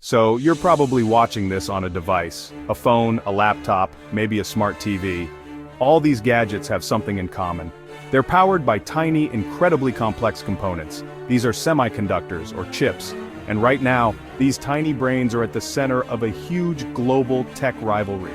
So you're probably watching this on a device, a phone, a laptop, maybe a smart TV. All these gadgets have something in common. They're powered by tiny, incredibly complex components. These are semiconductors, or chips. And right now, these tiny brains are at the center of a huge global tech rivalry.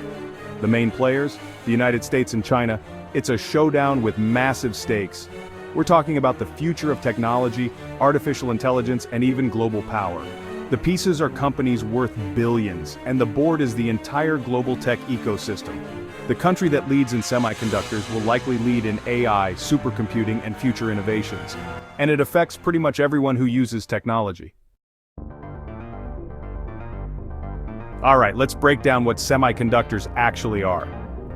The main players, the United States and China, it's a showdown with massive stakes. We're talking about the future of technology, artificial intelligence, and even global power. The pieces are companies worth billions, and the board is the entire global tech ecosystem. The country that leads in semiconductors will likely lead in AI, supercomputing, and future innovations. And it affects pretty much everyone who uses technology. Alright, let's break down what semiconductors actually are.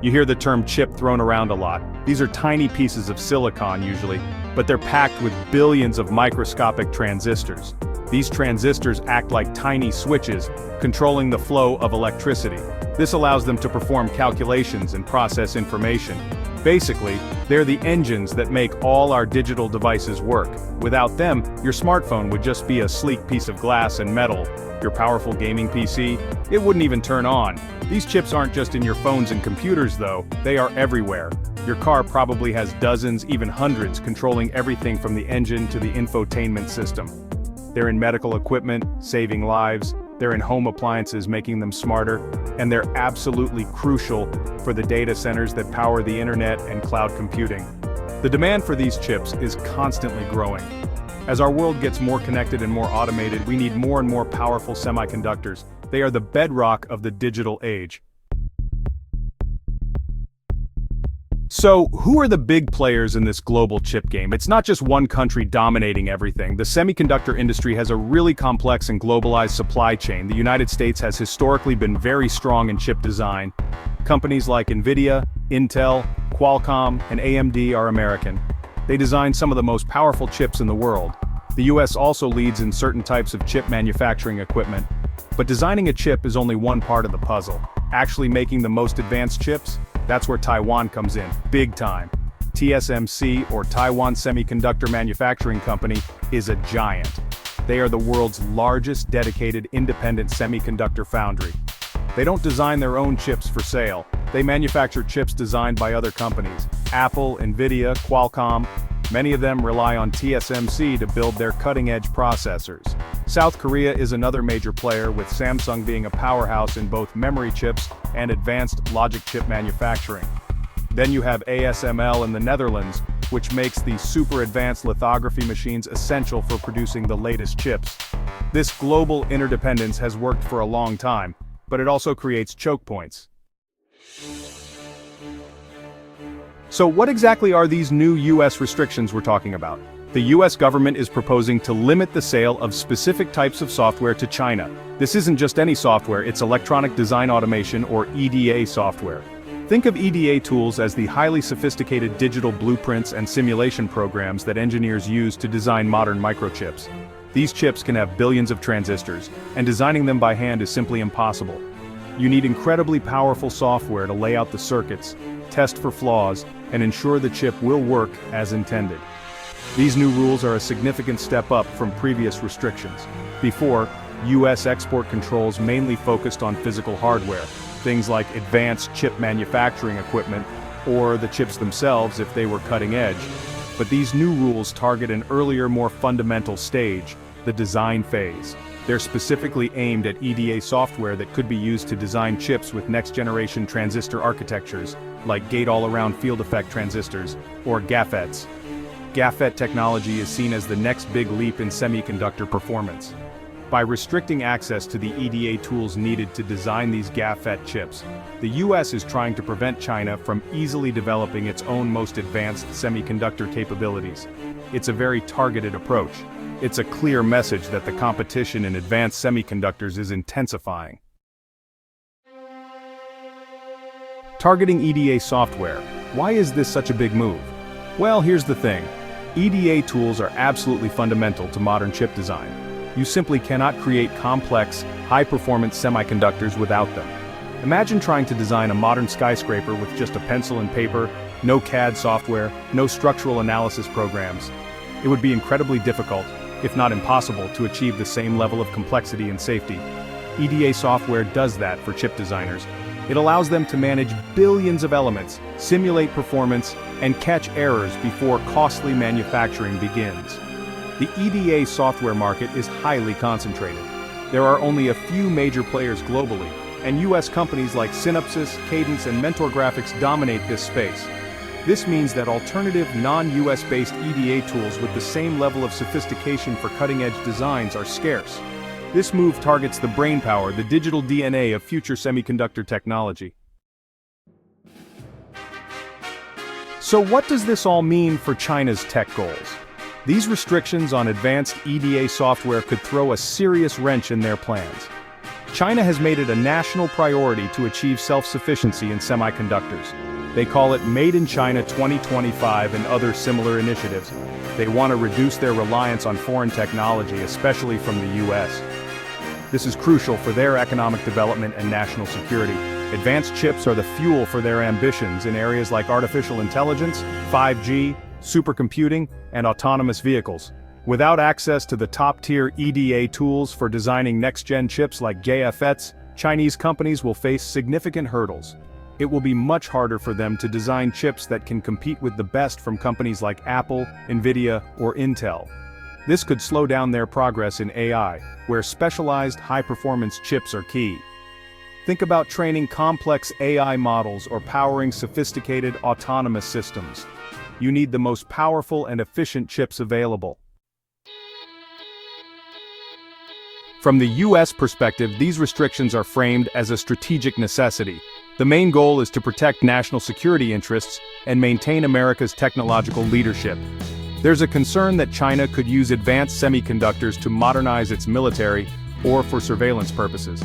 You hear the term chip thrown around a lot. These are tiny pieces of silicon usually, but they're packed with billions of microscopic transistors. These transistors act like tiny switches, controlling the flow of electricity. This allows them to perform calculations and process information. Basically, they're the engines that make all our digital devices work. Without them, your smartphone would just be a sleek piece of glass and metal. Your powerful gaming PC, it wouldn't even turn on. These chips aren't just in your phones and computers though, they are everywhere. Your car probably has dozens, even hundreds, controlling everything from the engine to the infotainment system. They're in medical equipment, saving lives, they're in home appliances, making them smarter, and they're absolutely crucial for the data centers that power the internet and cloud computing. The demand for these chips is constantly growing. As our world gets more connected and more automated, we need more and more powerful semiconductors. They are the bedrock of the digital age. So, who are the big players in this global chip game? It's not just one country dominating everything. The semiconductor industry has a really complex and globalized supply chain. The United States has historically been very strong in chip design. Companies like NVIDIA, Intel, Qualcomm, and AMD are American. They design some of the most powerful chips in the world. The US also leads in certain types of chip manufacturing equipment. But designing a chip is only one part of the puzzle. Actually making the most advanced chips? That's where Taiwan comes in, big time. TSMC, or Taiwan Semiconductor Manufacturing Company, is a giant. They are the world's largest dedicated independent semiconductor foundry. They don't design their own chips for sale. They manufacture chips designed by other companies. Apple, NVIDIA, Qualcomm. Many of them rely on TSMC to build their cutting-edge processors. South Korea is another major player, with Samsung being a powerhouse in both memory chips and advanced logic chip manufacturing. Then you have ASML in the Netherlands, which makes the super advanced lithography machines essential for producing the latest chips. This global interdependence has worked for a long time, but it also creates choke points. So what exactly are these new US restrictions we're talking about? The US government is proposing to limit the sale of specific types of software to China. This isn't just any software, it's electronic design automation, or EDA software. Think of EDA tools as the highly sophisticated digital blueprints and simulation programs that engineers use to design modern microchips. These chips can have billions of transistors, and designing them by hand is simply impossible. You need incredibly powerful software to lay out the circuits, test for flaws, and ensure the chip will work as intended. These new rules are a significant step up from previous restrictions. Before, US export controls mainly focused on physical hardware, things like advanced chip manufacturing equipment, or the chips themselves if they were cutting edge. But these new rules target an earlier, more fundamental stage, the design phase. They're specifically aimed at EDA software that could be used to design chips with next-generation transistor architectures, like gate-all-around field effect transistors, or GAFETs. GAFET technology is seen as the next big leap in semiconductor performance. By restricting access to the EDA tools needed to design these GAFET chips, the US is trying to prevent China from easily developing its own most advanced semiconductor capabilities. It's a very targeted approach. It's a clear message that the competition in advanced semiconductors is intensifying. Targeting EDA software. Why is this such a big move? Well, here's the thing. EDA tools are absolutely fundamental to modern chip design. You simply cannot create complex, high-performance semiconductors without them. Imagine trying to design a modern skyscraper with just a pencil and paper, no CAD software, no structural analysis programs. It would be incredibly difficult, if not impossible, to achieve the same level of complexity and safety. EDA software does that for chip designers. It allows them to manage billions of elements, simulate performance, and catch errors before costly manufacturing begins. The EDA software market is highly concentrated. There are only a few major players globally, and US companies like Synopsys, Cadence, and Mentor Graphics dominate this space. This means that alternative non-US based EDA tools with the same level of sophistication for cutting-edge designs are scarce. This move targets the brainpower, the digital DNA of future semiconductor technology. So what does this all mean for China's tech goals? These restrictions on advanced EDA software could throw a serious wrench in their plans. China has made it a national priority to achieve self-sufficiency in semiconductors. They call it Made in China 2025 and other similar initiatives. They want to reduce their reliance on foreign technology, especially from the US. This is crucial for their economic development and national security. Advanced chips are the fuel for their ambitions in areas like artificial intelligence, 5G, supercomputing, and autonomous vehicles. Without access to the top-tier EDA tools for designing next-gen chips like GAFETs, Chinese companies will face significant hurdles. It will be much harder for them to design chips that can compete with the best from companies like Apple, Nvidia, or Intel. This could slow down their progress in AI, where specialized high-performance chips are key. Think about training complex AI models or powering sophisticated autonomous systems. You need the most powerful and efficient chips available. From the US perspective, these restrictions are framed as a strategic necessity. The main goal is to protect national security interests and maintain America's technological leadership. There's a concern that China could use advanced semiconductors to modernize its military or for surveillance purposes.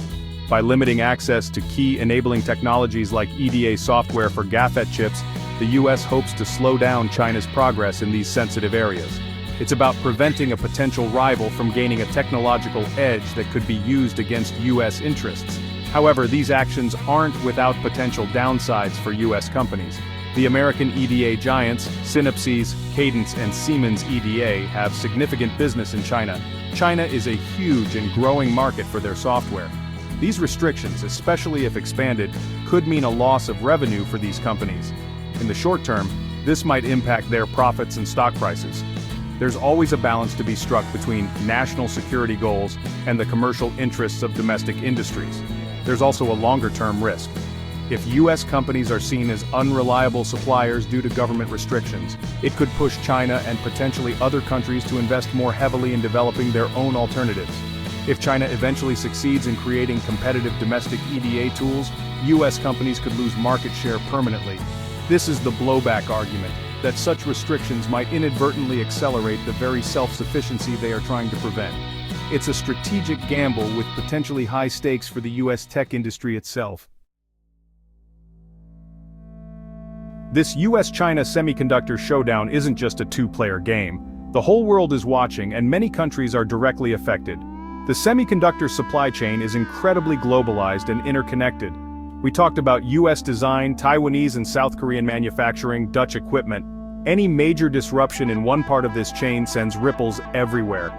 By limiting access to key enabling technologies like EDA software for GAFET chips, the US hopes to slow down China's progress in these sensitive areas. It's about preventing a potential rival from gaining a technological edge that could be used against US interests. However, these actions aren't without potential downsides for US companies. The American EDA giants, Synopsys, Cadence, and Siemens EDA, have significant business in China. China is a huge and growing market for their software. These restrictions, especially if expanded, could mean a loss of revenue for these companies. In the short term, this might impact their profits and stock prices. There's always a balance to be struck between national security goals and the commercial interests of domestic industries. There's also a longer-term risk. If US companies are seen as unreliable suppliers due to government restrictions, it could push China and potentially other countries to invest more heavily in developing their own alternatives. If China eventually succeeds in creating competitive domestic EDA tools, US companies could lose market share permanently. This is the blowback argument, that such restrictions might inadvertently accelerate the very self-sufficiency they are trying to prevent. It's a strategic gamble with potentially high stakes for the US tech industry itself. This US-China semiconductor showdown isn't just a two-player game. The whole world is watching and many countries are directly affected. The semiconductor supply chain is incredibly globalized and interconnected. We talked about US design, Taiwanese and South Korean manufacturing, Dutch equipment. Any major disruption in one part of this chain sends ripples everywhere.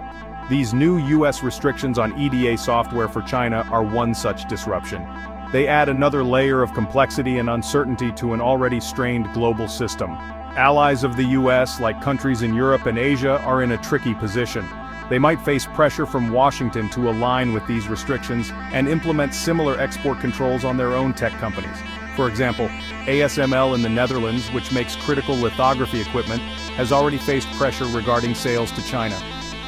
These new US restrictions on EDA software for China are one such disruption. They add another layer of complexity and uncertainty to an already strained global system. Allies of the US, like countries in Europe and Asia, are in a tricky position. They might face pressure from Washington to align with these restrictions and implement similar export controls on their own tech companies. For example, ASML in the Netherlands, which makes critical lithography equipment, has already faced pressure regarding sales to China.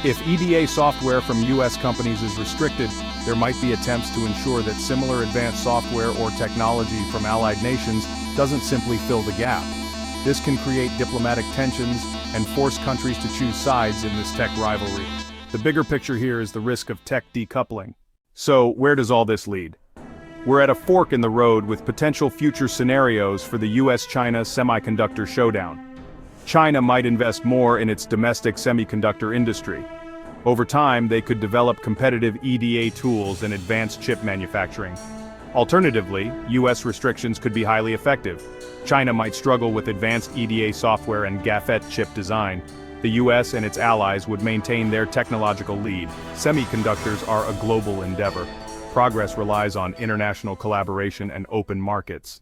If EDA software from US companies is restricted, there might be attempts to ensure that similar advanced software or technology from allied nations doesn't simply fill the gap. This can create diplomatic tensions and force countries to choose sides in this tech rivalry. The bigger picture here is the risk of tech decoupling. So, where does all this lead? We're at a fork in the road with potential future scenarios for the US-China semiconductor showdown. China might invest more in its domestic semiconductor industry. Over time, they could develop competitive EDA tools and advanced chip manufacturing. Alternatively, US restrictions could be highly effective. China might struggle with advanced EDA software and GAFET chip design. The US and its allies would maintain their technological lead. Semiconductors are a global endeavor. progress relies on international collaboration and open markets.